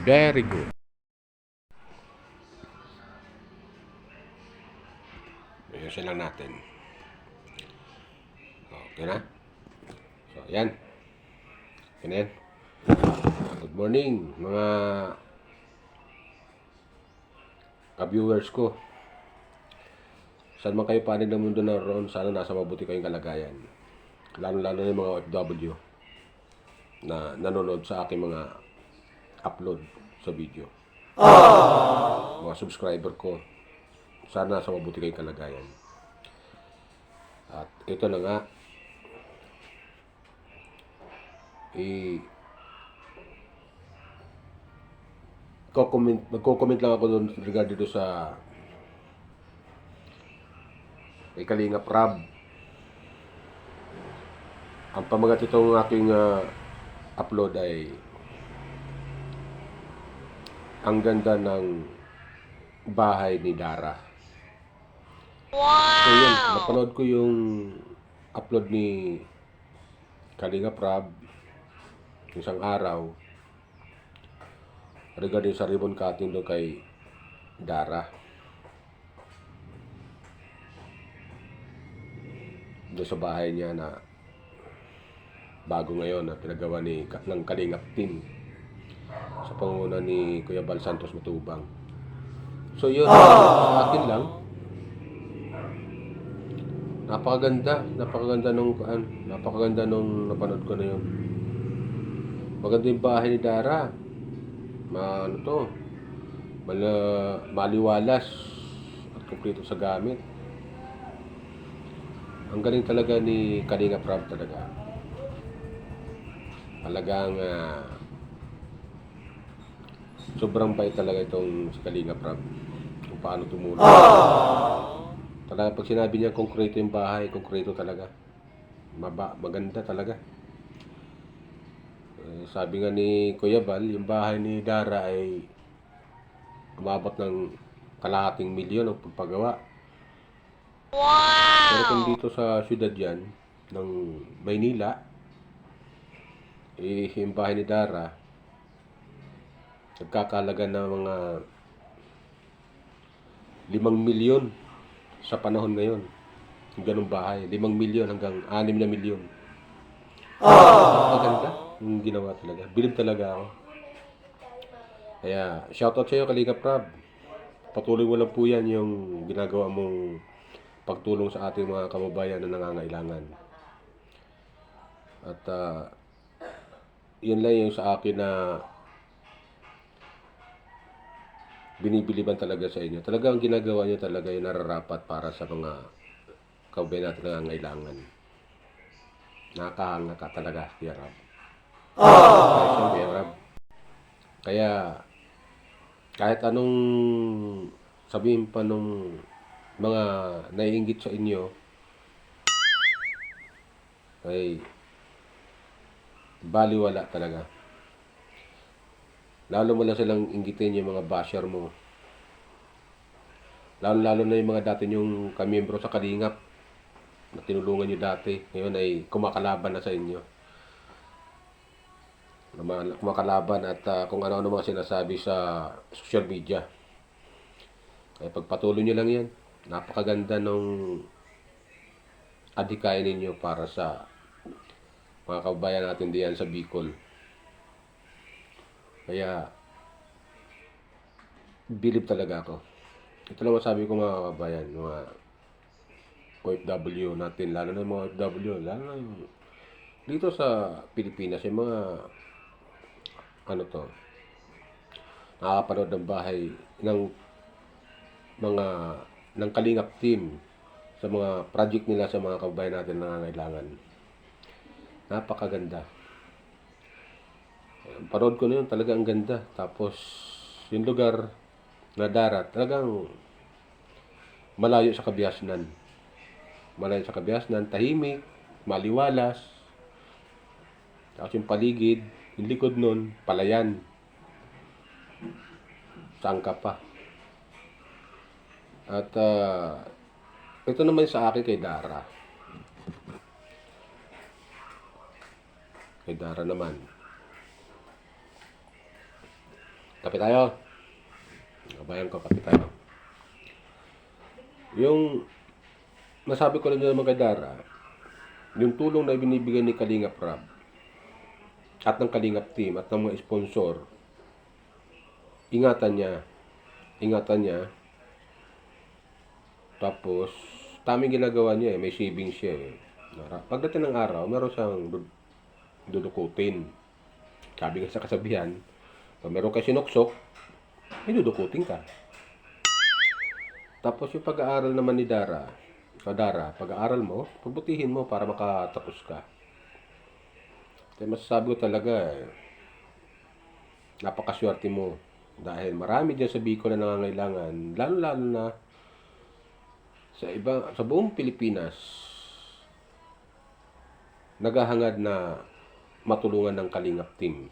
Very good. Ayusin lang natin. Okay na? So, yan. Okay na yan. Good morning, mga ka-viewers ko. Saan man kayo panig ng mundo naroon, sana nasa mabuti kayong kalagayan. Lalo-lalo na yung mga OFW na nanonood sa aking mga upload sa video. Mga subscriber ko, sana nasa mabuti kayong kalagayan. At ito na nga, magko-comment lang ako doon regarding dito sa kay Kalingap Rab. Ang pamagat itong aking upload ay ang ganda ng bahay ni Dara. So yun, napanood ko yung upload ni Kalingap Rab isang araw regarding sa ribbon cutting doon kay Dara. Doon sa bahay niya na bago ngayon na pinagawa ng Kalingap team sa pangunguna ni Kuya Bal Santos Matubang. So yun, sa akin lang, napakaganda nung napanood ko na yun. Maganda yung bahay ni Dara. Maliwalas at kumpleto sa gamit. Ang galing talaga ni Kalingap Rab talaga. Talagang sobrang bait talaga itong si Kalingap Rab kung paano tumulong. Talaga pag sinabi niya konkreto yung bahay, konkreto talaga. Maganda talaga. Sabi nga ni Kuya Bal, yung bahay ni Dara ay umabot ng kalahating milyon ang pagpagawa. Pero kung dito sa syudad yan, ng Maynila, yung bahay ni Dara, nagkakalaga ng mga 5 milyon sa panahon ngayon. Yung ganung bahay, 5 milyon hanggang 6 na milyon. Maganda yung ginawa talaga. Bilib talaga ako. Kaya, shoutout sa iyo, Kalingap Rab. Patuloy mo lang po yan yung ginagawa mong pagtulong sa ating mga kababayan na nangangailangan. At yun lang yung sa akin na binibiliban talaga sa inyo. Talaga ang ginagawa nyo talaga yung nararapat para sa mga kababayan natin na nangangailangan. Nakakahanga ka talaga, Kuya Rab. Kuya Rab. Kaya, kahit anong sabihin pa nung mga naiinggit sa inyo, ay baliwala talaga. Lalo mo lang silang inggitin yung mga basher mo. Lalo na yung mga dati yung kamiyembro sa Kalingap na tinulungan nyo dati. Ngayon ay kumakalaban na sa inyo. Kumakalaban at kung ano-ano mga sinasabi sa social media. Kaya pagpatuloy nyo lang yan. Napakaganda nung adhikain ninyo para sa mga kababayan natin diyan sa Bicol. Kaya bilib talaga ako. Ito lang masabi ko mga kababayan, mga OFW natin, lalo na mga OFW, lalo na yung dito sa Pilipinas, yung mga nakakapanood ng bahay ng Kalingap team sa mga project nila sa mga kababayan natin na nangangailangan. Napakaganda. Panood ko na yun, talaga ang ganda. Tapos, yung lugar na Dara, talagang malayo sa kabiasnan. Malayo sa kabiasnan, tahimik, maliwalas. Tapos yung paligid, yung likod nun, palayan. Saan ka pa? At ito naman sa akin kay Dara. Kay Dara naman. Kape tayo. Kabayan ko, kape tayo. Yung nasabi ko rin naman kay Dara, yung tulong na binibigay ni Kalingap Rab at ng Kalingap Team at ng mga sponsor, ingatan niya. Ingatan niya. Tapos, taming ginagawa niya may savings siya eh. Pagdating ng araw, meron siyang dudukutin. Sabi nga sa kasabihan, pag meron ka sinuksok, may dudukutin ka. Tapos yung pag-aaral naman ni Dara, pag-aaral mo, pagbutihin mo para makatapos ka. Kaya masasabi ko talaga, napakaswerte mo. Dahil marami dyan sa Bicol na nangangailangan, lalo-lalo na sa buong Pilipinas, naghahangad na matulungan ng Kalingap Team.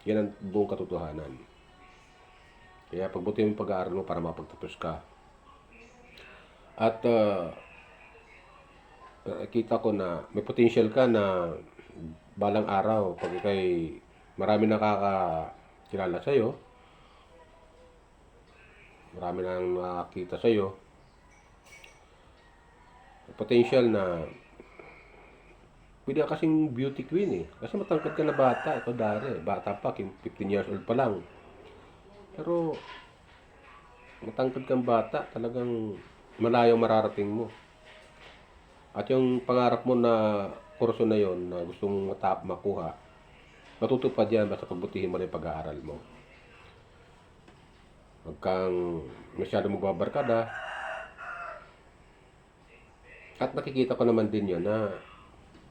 Yan ang buong katotohanan. Kaya pagbutihin mo yung pag-aaral mo para mapagtapos ka. At kita ko na may potential ka na balang araw, pag ikay marami nakakakilala sa'yo, marami nang nakakita sa'yo, potential na pwede ka kasing beauty queen eh. Kasi matangkad ka na bata. Ito Dara, bata pa, 15 years old pa lang. Pero matangkad kang bata, talagang malayo mararating mo. At yung pangarap mo na kurso na yon na gusto mong makuha, matutupad yan basta pagbutihin mo na yung pag-aaral mo. Huwag kang masyado magbabarkada. At nakikita ko naman din yun na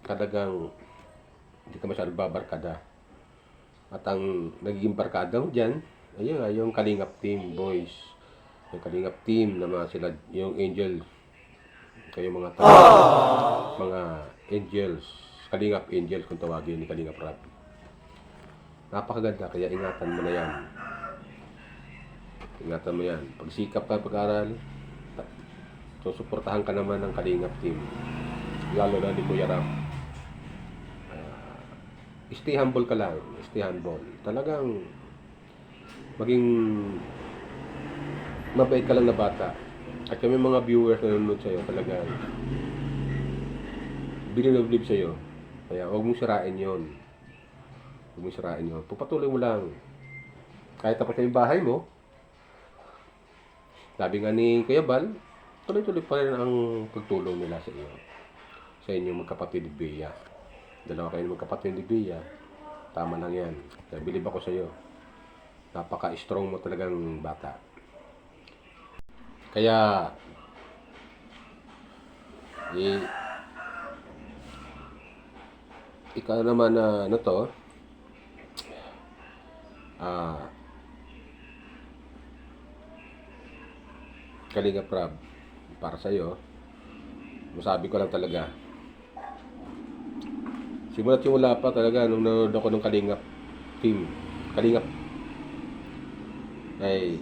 talagang hindi ka masyado babarkada. At ang nagiging barkada mo dyan, ayun nga, yung Kalingap Team, boys. Yung Kalingap Team na mga sila, yung angels. Kayo mga mga angels. Kalingap angels kung tawagin ni Kalingap Rab. Napakaganda, kaya ingatan mo na yan. Ingatan mo yan. Pagsikap ka pag-aral, susuportahan ka naman ng Kalingap Team. Lalo na ni Kuya Rab. Stay humble ka lang. Stay humble. Talagang maging mabait ka lang na bata. At kami mga viewers na nanonood sa'yo, talagang believe sa'yo. Kaya huwag mong sirain yun. Huwag mong sirain yun. Pupatuloy mo lang. Kahit tapos na yung bahay mo, sabi nga ni Kuya Bal, tuloy-tuloy pa rin ang pagtulong nila sa iyo. Sa inyong magkapatid ni Bea. Dalawa kayo magkapatid ni Bea. Tama lang yan. Kaya bilib ako sa iyo. Napaka-strong mo talagang bata. Kaya ikaw naman na to, Kalingap Rab, para sa iyo, masabi ko lang talaga, simula pa talaga nung nanonood ako ng Kalingap Team, Kalingap, ay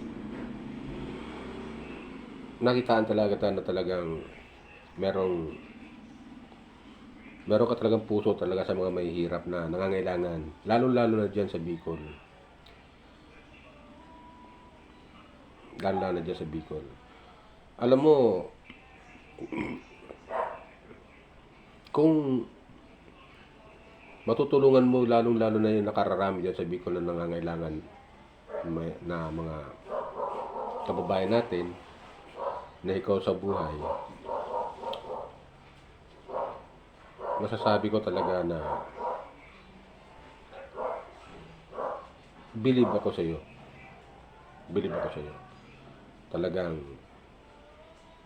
nakitaan talaga na talagang meron ka talagang puso talaga sa mga mahihirap na nangangailangan, lalo na dyan sa Bicol. Lalo na dyan sa Bicol. Alam mo, kung matutulungan mo lalo na yung nakararami dyan sa Bicol na nangangailangan na mga kababayan natin na ikaw sa buhay, masasabi ko talaga na believe ako sa iyo. Talagang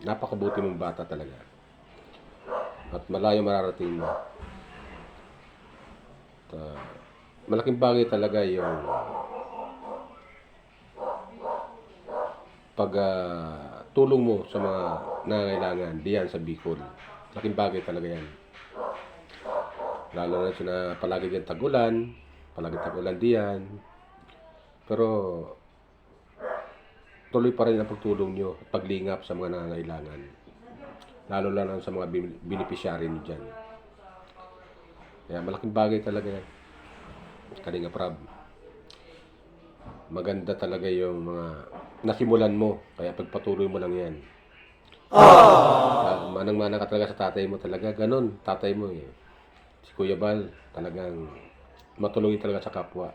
napakabuti mong bata talaga. At malayo mararating mo. Malaking bagay talaga yung tulong mo sa mga nangangailangan diyan sa Bicol. Malaking bagay talaga yan. Lalo na sila palagi diyan tagulan diyan. Pero tuloy pa rin ang pagtulong nyo at paglingap sa mga nangangailangan. Lalo lang sa mga beneficiary nyo dyan. Kaya malaking bagay talaga yan. Kalingap Rab. maganda talaga yung mga nasimulan mo. Kaya pagpatuloy mo lang yan. Manang-mana ka talaga sa tatay mo talaga. Ganon, tatay mo eh. Si Kuya Bal, talagang matulungin talaga sa kapwa.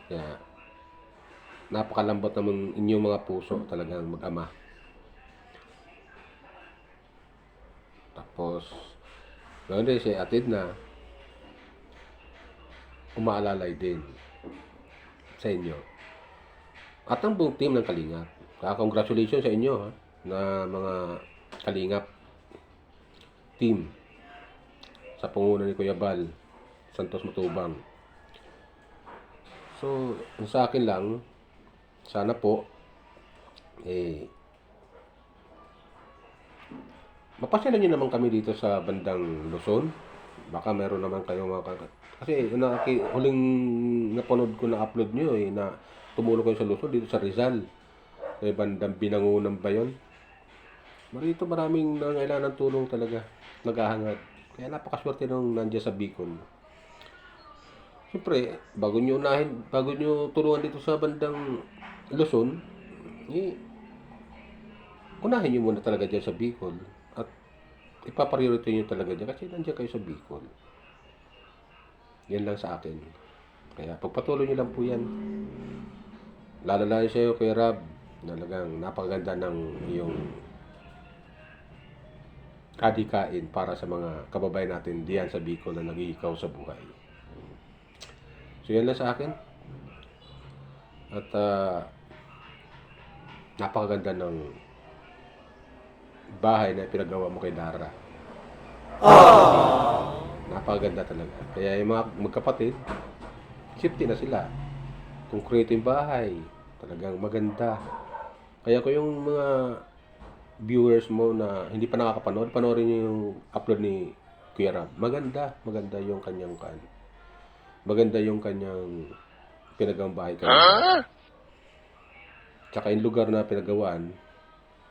Kaya, napakalambot naman inyong mga puso talagang mag-ama. Tapos, ganoon din si Atid na umaalalay din sa inyo. At ang buong team ng Kalingap. Kaya congratulations sa inyo ha, na mga Kalingap team sa panguna ni Kuya Bal Santos Matubang. So, sa akin lang, sana po, mapasyalan nyo naman kami dito sa bandang Luzon. Baka meron naman kayo mga... Kasi huling napanood ko na upload nyo na tumulong kayo sa Luzon, dito sa Rizal. Sa bandang Binangunan ba yun? Marito maraming nangailangan ng tulong talaga. Naghahangad. Kaya napakaswerte nung nandiyan sa Bicol. Siyempre, bago nyo tulungan dito sa bandang Luzon, unahin nyo muna talaga dyan sa Bicol. At ipapriority nyo talaga dyan kasi nandiyan kayo sa Bicol. Yan lang sa akin. Kaya pagpatuloy nyo lang po yan. Lalo sa iyo, Kuya Rab, talagang napakaganda ng iyong kadikain para sa mga kababayan natin diyan sa Bicol na nag-iikaw sa buhay. So yan lang sa akin. At napakaganda ng bahay na pinagawa mo kay Dara. Napakaganda talaga. Kaya yung mga magkapatid, safety na sila. Konkreto yung bahay. Talagang maganda. Kaya ko yung mga viewers mo na hindi pa nakakapanood, panoorin nyo yung upload ni Kuya Rab. Maganda yung kanyang maganda yung kanyang pinagawang bahay kayo. Tsaka yung lugar na pinagawaan,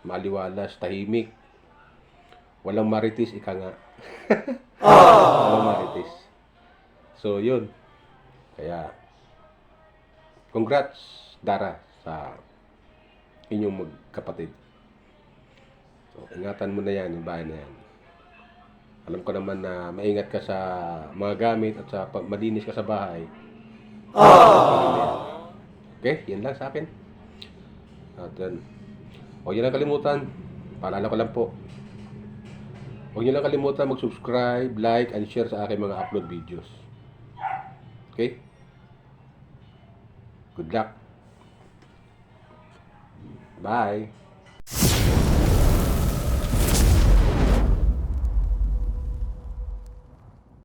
maliwalas, tahimik. Walang marites, ika nga. Walang marites. So, yun. Kaya, congrats, Dara, sa inyong magkapatid. So, ingatan mo na yan, yung bahay na yan. Alam ko naman na maingat ka sa mga gamit at sa malinis ka sa bahay. Okay, yan lang sa akin. At yan. Huwag nyo lang kalimutan. Paalala ko lang po. Huwag nyo lang kalimutan mag-subscribe, like, and share sa aking mga upload videos. Okay? Good luck. Bye.